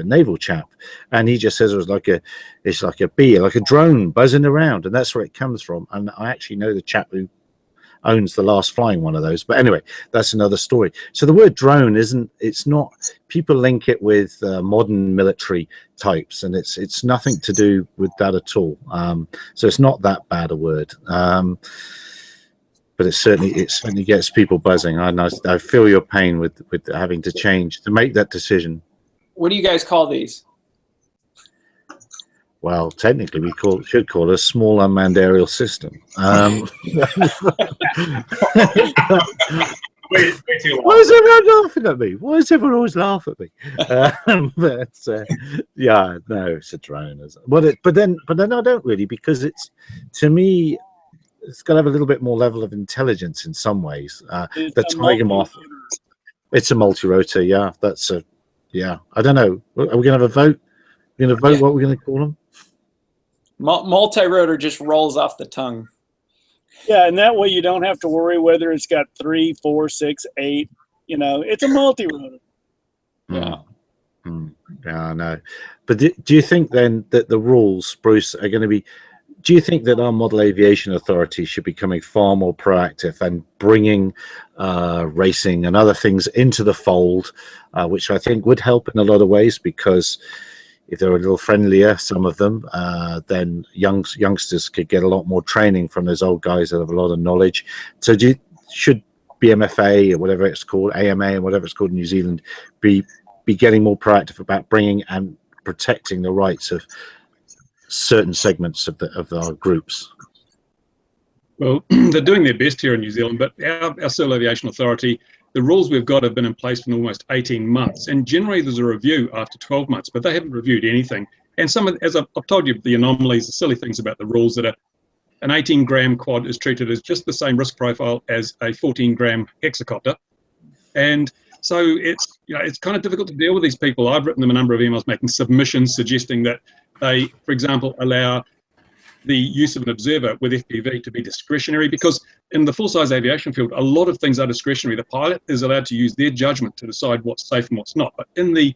naval chap, and he just says it's like a bee, like a drone buzzing around, and that's where it comes from. And I actually know the chap who owns the last flying one of those, but anyway, that's another story. So the word drone it's not, people link it with modern military types, and it's nothing to do with that at all. So it's not that bad a word, but it certainly gets people buzzing. I feel your pain with having to change to make that decision. What do you guys call these? Well, technically, we should call it a small unmanned aerial system. Way too long. Why is everyone laughing at me? Why does everyone always laugh at me? Yeah, no, it's a drone. But then I don't really, because it's, to me, it's got to have a little bit more level of intelligence in some ways. The tiger moth, it's a multi-rotor. Yeah, I don't know. Are we gonna have a vote? We're gonna vote what we're gonna call them. Multi-rotor just rolls off the tongue. Yeah, and that way you don't have to worry whether it's got 3, 4, 6, 8. You know, it's a multi-rotor. Yeah. Yeah, I know. But do you think then that the rules, Bruce, are going to be? Do you think that our Model Aviation Authority should be becoming far more proactive and bringing racing and other things into the fold, which I think would help in a lot of ways, because if they're a little friendlier, some of them, then youngsters could get a lot more training from those old guys that have a lot of knowledge. So should BMFA or whatever it's called, AMA and whatever it's called in New Zealand, be getting more proactive about bringing and protecting the rights of certain segments of our groups? Well, they're doing their best here in New Zealand, but our Civil Aviation Authority, the rules we've got have been in place for almost 18 months. And generally there's a review after 12 months, but they haven't reviewed anything. And as I've told you, the anomalies, the silly things about the rules, that an 18-gram quad is treated as just the same risk profile as a 14-gram hexacopter. And so it's kind of difficult to deal with these people. I've written them a number of emails making submissions suggesting that they, for example, allow the use of an observer with FPV to be discretionary, because in the full-size aviation field, a lot of things are discretionary. The pilot is allowed to use their judgment to decide what's safe and what's not. But in the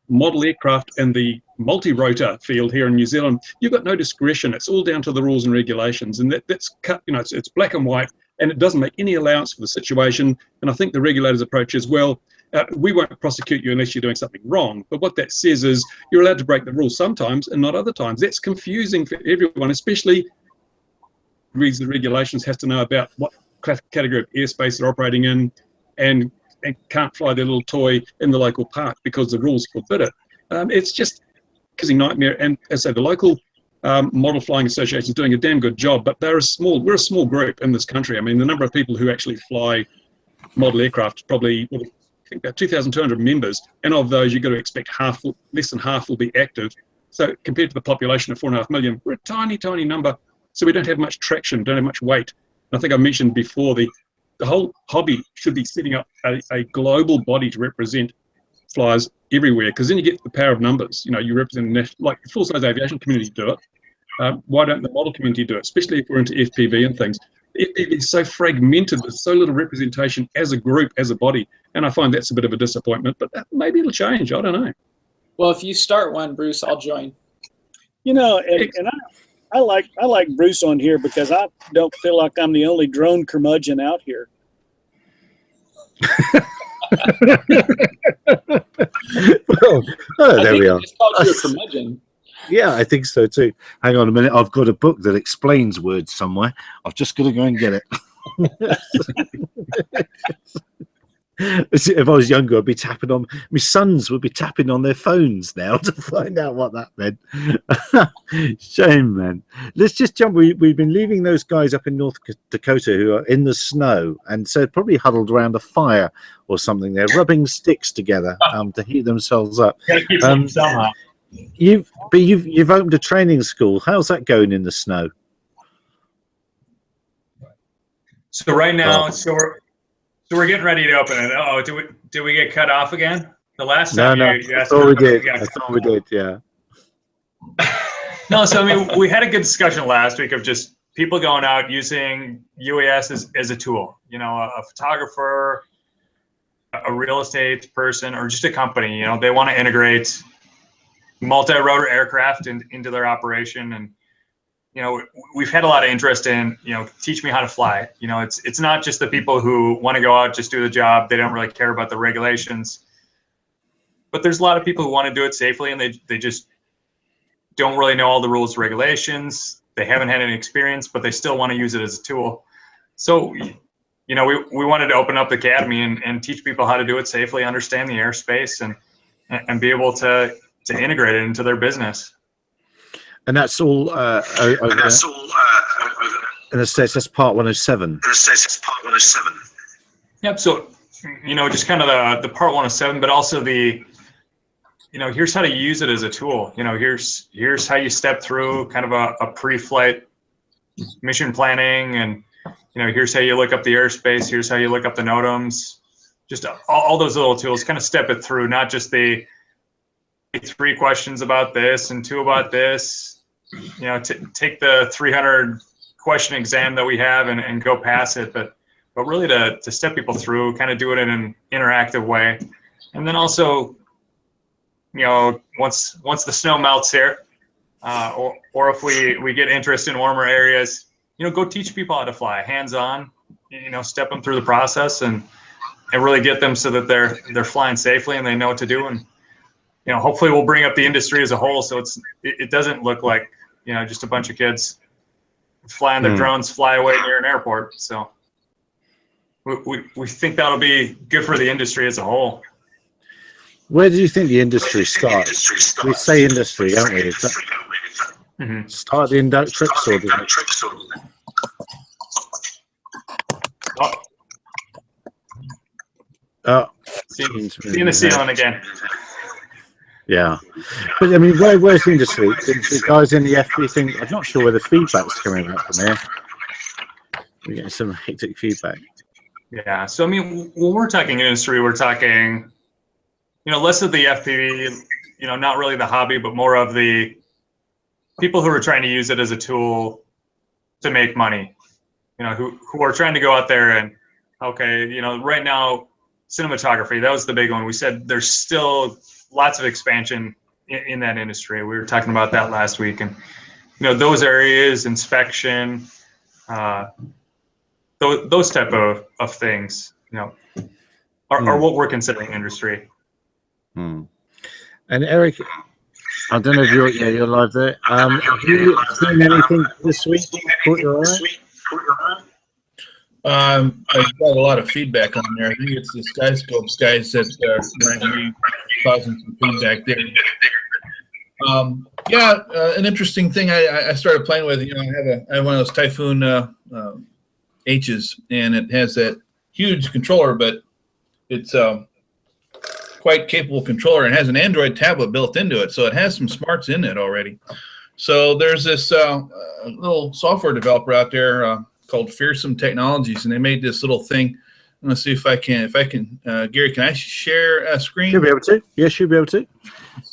model aircraft and the multi-rotor field here in New Zealand, you've got no discretion. It's all down to the rules and regulations, and that's cut. It's black and white, and it doesn't make any allowance for the situation. And I think the regulators' approach is, well, we won't prosecute you unless you're doing something wrong. But what that says is you're allowed to break the rules sometimes and not other times. That's confusing for everyone, especially reads the regulations, has to know about what category of airspace they're operating in, and can't fly their little toy in the local park because the rules forbid it. It's just a nightmare. And as I say, the local Model Flying Association is doing a damn good job, but we're a small group in this country. I mean, the number of people who actually fly model aircraft probably, I think, about 2,200 members, and of those you've got to expect less than half will be active. So compared to the population of 4.5 million, we're a tiny number. So we don't have much traction, don't have much weight. And I think I mentioned before, the whole hobby should be setting up a global body to represent flyers everywhere, because then you get the power of numbers. You represent like the full-size aviation community do it, Why don't the model community do it, especially if we're into FPV and things? FPV is so fragmented, there's so little representation as a group, as a body, and I find that's a bit of a disappointment, but maybe it'll change, I don't know. Well, if you start one, Bruce, I'll join. You know, and I like Bruce on here because I don't feel like I'm the only drone curmudgeon out here. Well, there we are. Just called you a curmudgeon. Yeah, I think so too. Hang on a minute. I've got a book that explains words somewhere. I've just got to go and get it. If I was younger, I'd be tapping on. My sons would be tapping on their phones now to find out what that meant. Shame, man. Let's just jump. We've been leaving those guys up in North Dakota who are in the snow, and so probably huddled around a fire or something. They're rubbing sticks together to heat themselves up. Somehow. You've opened a training school. How's that going in the snow? So right now, so we're getting ready to open it. Oh, did we get cut off again? The last time I thought we did. I thought we did. Yeah. No, so I mean, we had a good discussion last week of just people going out using UAS as a tool. You know, a photographer, a real estate person, or just a company. You know, they want to integrate multi-rotor aircraft into their operation, and you know, we've had a lot of interest in, you know, teach me how to fly. You know, it's not just the people who want to go out, just do the job. They don't really care about the regulations, but there's a lot of people who want to do it safely, and they just don't really know all the rules and regulations. They haven't had any experience, but they still want to use it as a tool. So, you know, we wanted to open up the academy and teach people how to do it safely, understand the airspace, and be able to integrate it into their business. And that's all. In the States, that's part 107. Yep. So, you know, just kind of the part 107, but also the, you know, here's how to use it as a tool. You know, here's how you step through kind of a pre-flight mission planning, and you know, here's how you look up the airspace. Here's how you look up the NOTAMs. Just all those little tools. Kind of step it through, not just the 3 questions about this and 2 about this. You know, take the 300 question exam that we have and go pass it, but really to step people through, kind of do it in an interactive way. And then also, you know, once the snow melts here, or if we get interest in warmer areas, you know, go teach people how to fly, hands-on, you know, step them through the process and really get them so that they're flying safely and they know what to do. And you know, hopefully we'll bring up the industry as a whole, so it doesn't look like, you know, just a bunch of kids flying their drones fly away near an airport. So we think that'll be good for the industry as a whole. Where do you think the industry starts? We say industry, don't we? Start the Inductrix or Seeing the ceiling again. Yeah, but I mean, where's the industry? The guys in the FB thing. I'm not sure where the feedback's coming out from here. We're getting some hectic feedback. Yeah, so I mean, when we're talking industry, we're talking, you know, less of the FPV, you know, not really the hobby, but more of the people who are trying to use it as a tool to make money. You know, who are trying to go out there and, okay, you know, right now, cinematography, that was the big one. We said there's still lots of expansion in that industry. We were talking about that last week, and you know, those areas, inspection, those type of things, you know, are what we're considering industry. And Erich, I don't know if you're live there. Have you seen anything this week? Caught your eye? I got a lot of feedback on there. I think it's the Skyscopes guys that might be causing some feedback there. An interesting thing I started playing with. You know, I have one of those Typhoon H's, and it has that huge controller, but it's quite capable controller, and has an Android tablet built into it, so it has some smarts in it already. So there's this little software developer out there called Fearsome Technologies, and they made this little thing I'm gonna see if I can. Gary, can I share a screen? Should be able to. Yeah, should be able to.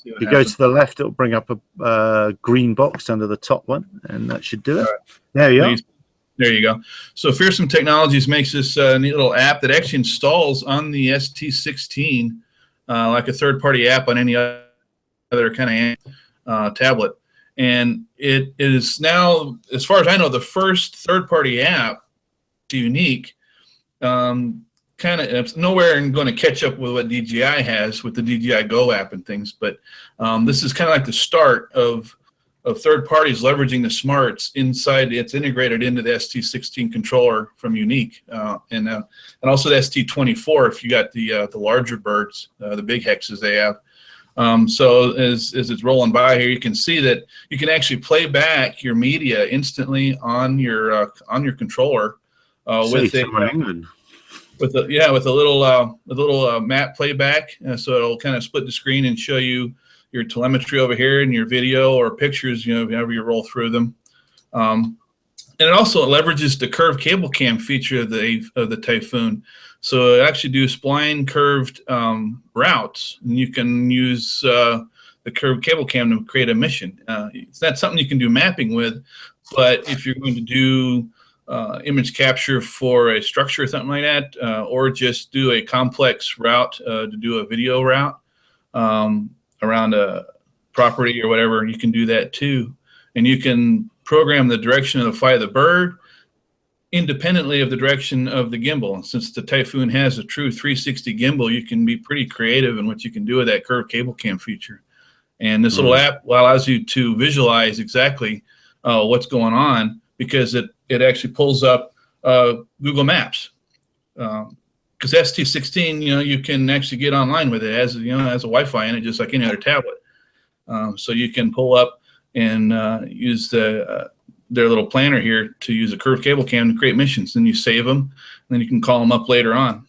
You go to the left, it'll bring up a green box under the top one, and that should do it. Right. There you go. There you go. So Fearsome Technologies makes this neat little app that actually installs on the ST16 like a third-party app on any other kind of tablet. And it is now, as far as I know, the first third-party app unique. It's nowhere and going to catch up with what DJI has with the DJI Go app and things, but this is kind of like the start of third parties leveraging the smarts inside. It's integrated into the ST16 controller from Unique, and also the ST24 if you got the larger birds, the big hexes they have. So as it's rolling by here, you can see that you can actually play back your media instantly on your controller with a little map playback, so it'll kind of split the screen and show you your telemetry over here and your video or pictures, whenever you roll through them. And it also leverages the curved cable cam feature of the Typhoon. So it actually do spline curved routes, and you can use the curved cable cam to create a mission. It's not something you can do mapping with, but if you're going to do image capture for a structure or something like that, or just do a complex route to do a video route around a property or whatever, you can do that too. And you can program the direction of the flight of the bird independently of the direction of the gimbal. And since the Typhoon has a true 360 gimbal, you can be pretty creative in what you can do with that curved cable cam feature. And this little app allows you to visualize exactly what's going on, because it actually pulls up Google Maps. Because ST16, you can actually get online with it as has a Wi-Fi in it, just like any other tablet. So you can pull up and use their little planner here to use a curved cable cam to create missions. Then you save them, and then you can call them up later on.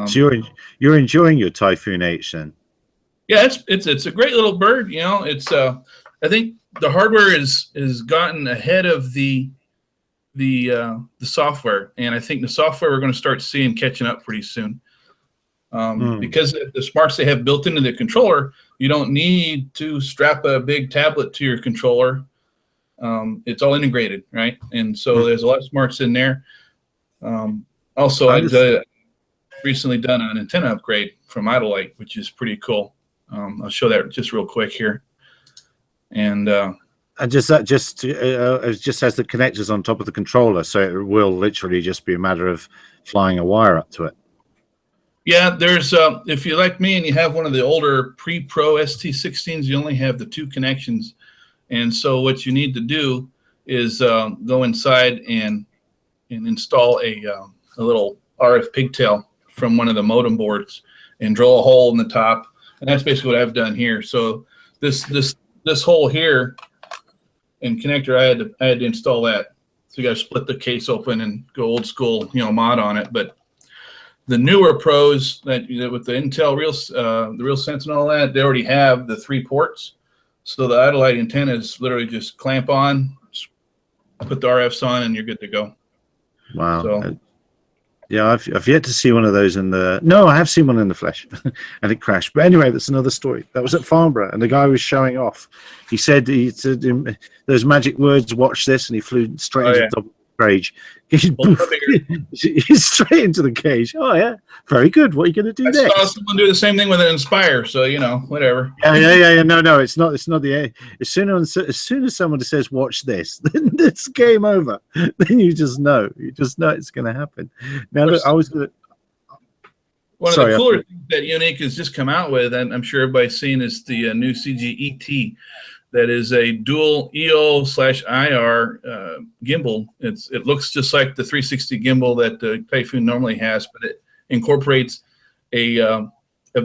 So you're enjoying your Typhoon H then? Yeah, it's a great little bird. It's I think the hardware is gotten ahead of the software, and I think the software we're going to start seeing catching up pretty soon. Because the smarts they have built into the controller, you don't need to strap a big tablet to your controller. It's all integrated, right? And so there's a lot of smarts in there. Also, I've recently done an antenna upgrade from Idolite, which is pretty cool. I'll show that just real quick here. And just has the connectors on top of the controller, so it will literally just be a matter of flying a wire up to it. Yeah, there's if you're like me and you have one of the older pre-pro ST16s, you only have the 2 connections, and so what you need to do is go inside and install a little RF pigtail from one of the modem boards and drill a hole in the top, and that's basically what I've done here. So this hole here and connector, I had to install that. So you got to split the case open and go old school, mod on it. But the newer pros that with the Intel the RealSense and all that, they already have the 3 ports. So the Idolite antenna is literally just clamp on, put the RFs on, and you're good to go. Wow. So, yeah, I've yet to see one of those in the. No, I have seen one in the flesh, and it crashed. But anyway, that's another story. That was at Farnborough, and the guy was showing off. He said those magic words, "Watch this," and he flew straight into the double cage. He's straight into the cage. Oh yeah, very good. What are you going to do next? I saw someone do the same thing with an Inspire, so whatever. Yeah. No, it's not the. As soon as someone says "watch this," then it's game over. Then you just know it's going to happen. Now look, one of the cooler things that Unique has just come out with, and I'm sure everybody's seen, is the new CG-ET. That is a dual EO/IR gimbal. It looks just like the 360 gimbal that the Typhoon normally has, but it incorporates a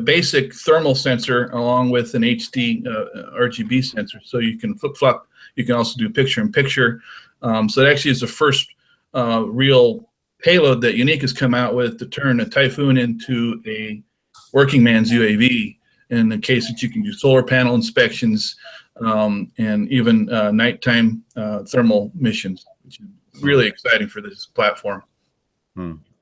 basic thermal sensor along with an HD RGB sensor, so you can flip-flop. You can also do picture-in-picture. So it actually is the first real payload that Unique has come out with to turn a Typhoon into a working man's UAV, in the case that you can do solar panel inspections, and even nighttime thermal missions, which is really exciting for this platform.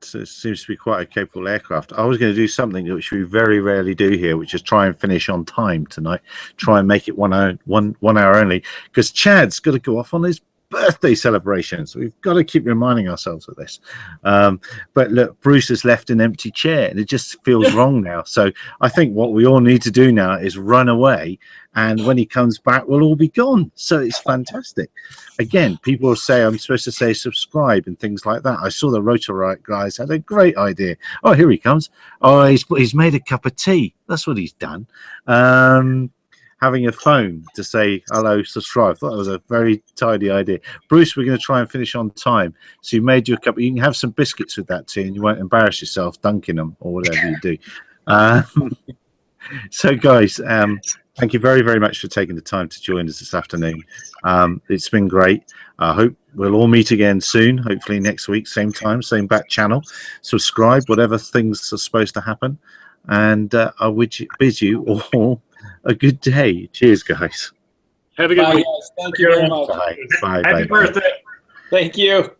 seems to be quite a capable aircraft. I was going to do something which we very rarely do here, which is try and finish on time tonight. Try and make it 1 hour only, because Chad's got to go off on his birthday celebrations. We've got to keep reminding ourselves of this. But look, Bruce has left an empty chair, and it just feels wrong now. So I think what we all need to do now is run away, and when he comes back, we'll all be gone. So it's fantastic. Again, people will say I'm supposed to say subscribe and things like that. I saw the Rotor Riot guys had a great idea. Oh, here he comes. Oh, he's made a cup of tea. That's what he's done. Having a phone to say hello, subscribe. I thought that was a very tidy idea. Bruce, we're going to try and finish on time. So you made you a cup. You can have some biscuits with that tea, and you won't embarrass yourself dunking them or whatever you do. So, guys, thank you very, very much for taking the time to join us this afternoon. It's been great. I hope we'll all meet again soon. Hopefully next week, same time, same back channel. Subscribe, whatever things are supposed to happen. And I would bid you all a good day. Cheers, guys. Have a good week. Guys. Thank you very much. Bye. Bye. Happy birthday. Thank you.